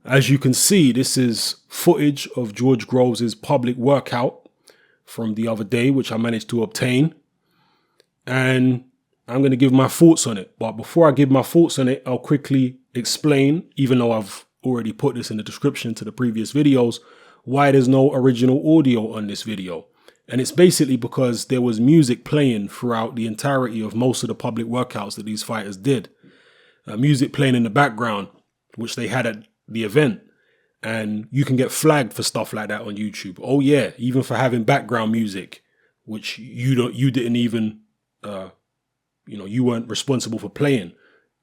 As you can see, this is footage of George Groves' public workout from the other day, which I managed to obtain. And I'm going to give my thoughts on it. But before I give my thoughts on it, I'll quickly explain, even though I've already put this in the description to the previous videos, why there's no original audio on this video. And it's basically because there was music playing throughout the entirety of most of the public workouts that these fighters did. Music playing in the background, which they had at the event. And you can get flagged for stuff like that on YouTube. Oh yeah, even for having background music, which you didn't even, you weren't responsible for playing.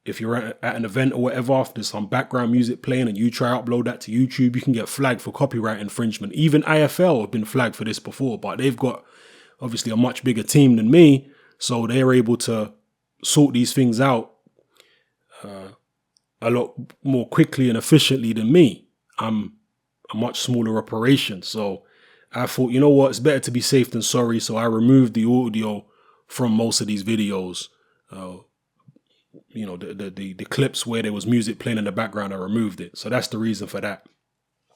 If you're at an event or whatever, if there's some background music playing and you try to upload that to YouTube, you can get flagged for copyright infringement. Even IFL have been flagged for this before, but they've got obviously a much bigger team than me. So they're able to sort these things out a lot more quickly and efficiently than me. I'm a much smaller operation. So I thought, you know what, it's better to be safe than sorry. So I removed the audio from most of these videos. The clips where there was music playing in the background, I removed it. So that's the reason for that.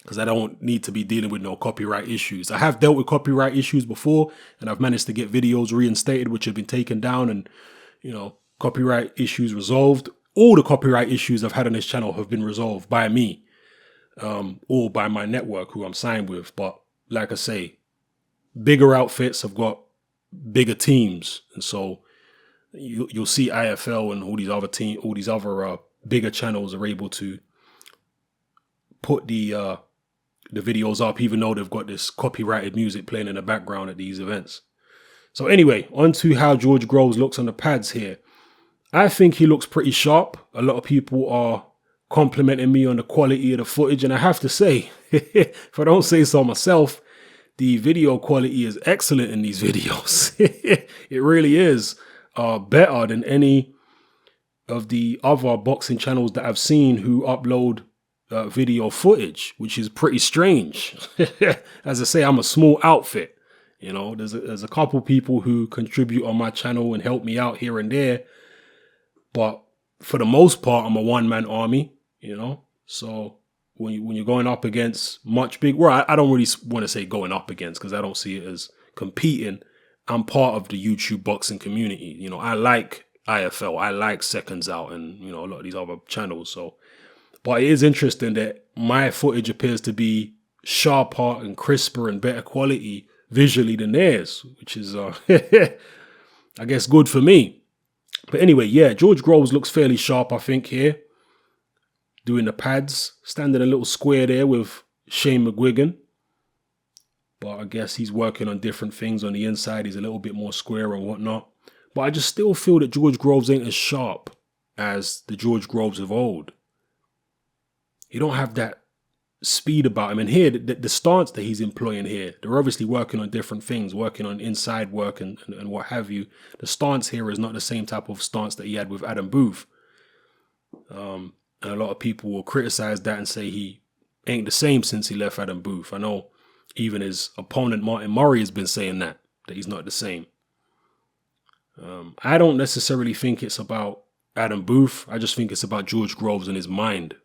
Because I don't need to be dealing with no copyright issues. I have dealt with copyright issues before, and I've managed to get videos reinstated, which have been taken down and, copyright issues resolved. All the copyright issues I've had on this channel have been resolved by me, or by my network who I'm signed with. But like I say, bigger outfits have got bigger teams. And so you'll see IFL and all these other bigger channels are able to put the videos up, even though they've got this copyrighted music playing in the background at these events. So anyway, on to how George Groves looks on the pads here. I think he looks pretty sharp. A lot of people are complimenting me on the quality of the footage, and I have to say, if I don't say so myself, the video quality is excellent in these videos. It really is. Better than any of the other boxing channels that I've seen who upload video footage, which is pretty strange. As I say, I'm a small outfit. There's a couple people who contribute on my channel and help me out here and there. But for the most part, I'm a one-man army, So when you're going up against much big, well, I don't really want to say going up against, because I don't see it as competing. I'm part of the YouTube boxing community. I like IFL, I like Seconds Out, and a lot of these other channels. So, but it is interesting that my footage appears to be sharper and crisper and better quality visually than theirs, which is, I guess, good for me. But anyway, yeah, George Groves looks fairly sharp, I think, here. Doing the pads, standing a little square there with Shane McGuigan. But I guess he's working on different things on the inside. He's a little bit more square and whatnot. But I just still feel that George Groves ain't as sharp as the George Groves of old. He don't have that speed about him. And here, the stance that he's employing here, they're obviously working on different things, working on inside work and what have you. The stance here is not the same type of stance that he had with Adam Booth. And a lot of people will criticize that and say he ain't the same since he left Adam Booth. I know even his opponent, Martin Murray, has been saying that he's not the same. I don't necessarily think it's about Adam Booth. I just think it's about George Groves and his mind.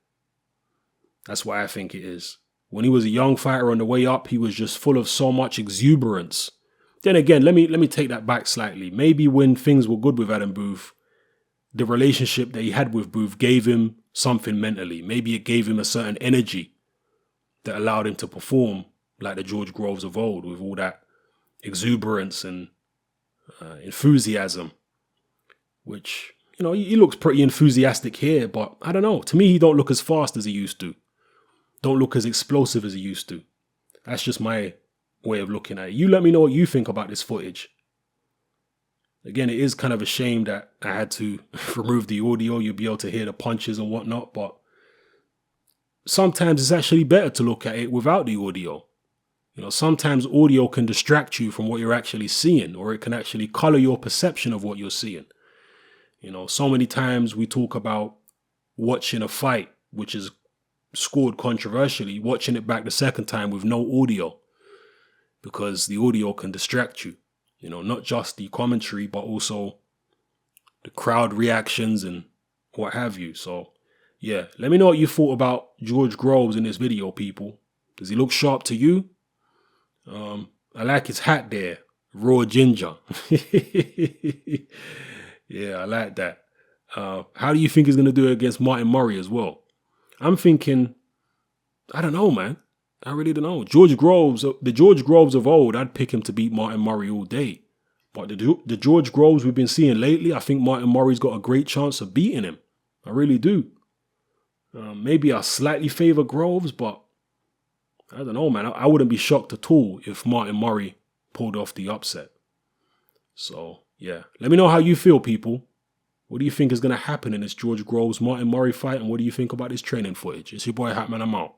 That's what I think it is. When he was a young fighter on the way up, he was just full of so much exuberance. Then again, let me take that back slightly. Maybe when things were good with Adam Booth, the relationship that he had with Booth gave him something mentally. Maybe it gave him a certain energy that allowed him to perform like the George Groves of old, with all that exuberance and enthusiasm, which, he looks pretty enthusiastic here, but I don't know. To me, he don't look as fast as he used to. Don't look as explosive as he used to. That's just my way of looking at it. You let me know what you think about this footage. Again, it is kind of a shame that I had to remove the audio. You'll be able to hear the punches and whatnot, but sometimes it's actually better to look at it without the audio. Sometimes audio can distract you from what you're actually seeing, or it can actually color your perception of what you're seeing. So many times we talk about watching a fight, which is scored controversially, watching it back the second time with no audio, because the audio can distract you. Not just the commentary, but also the crowd reactions and what have you. So yeah, let me know what you thought about George Groves in this video, people. Does he look sharp to you? I like his hat there. Raw ginger. Yeah, I like that. How do you think he's going to do it against Martin Murray as well? I'm thinking, I don't know, man. I really don't know. George Groves, the George Groves of old, I'd pick him to beat Martin Murray all day. But the George Groves we've been seeing lately, I think Martin Murray's got a great chance of beating him. I really do. Maybe I slightly favor Groves, but I don't know, man. I wouldn't be shocked at all if Martin Murray pulled off the upset. So, yeah. Let me know how you feel, people. What do you think is going to happen in this George Groves Martin Murray fight? And what do you think about this training footage? It's your boy Hatman. I'm out.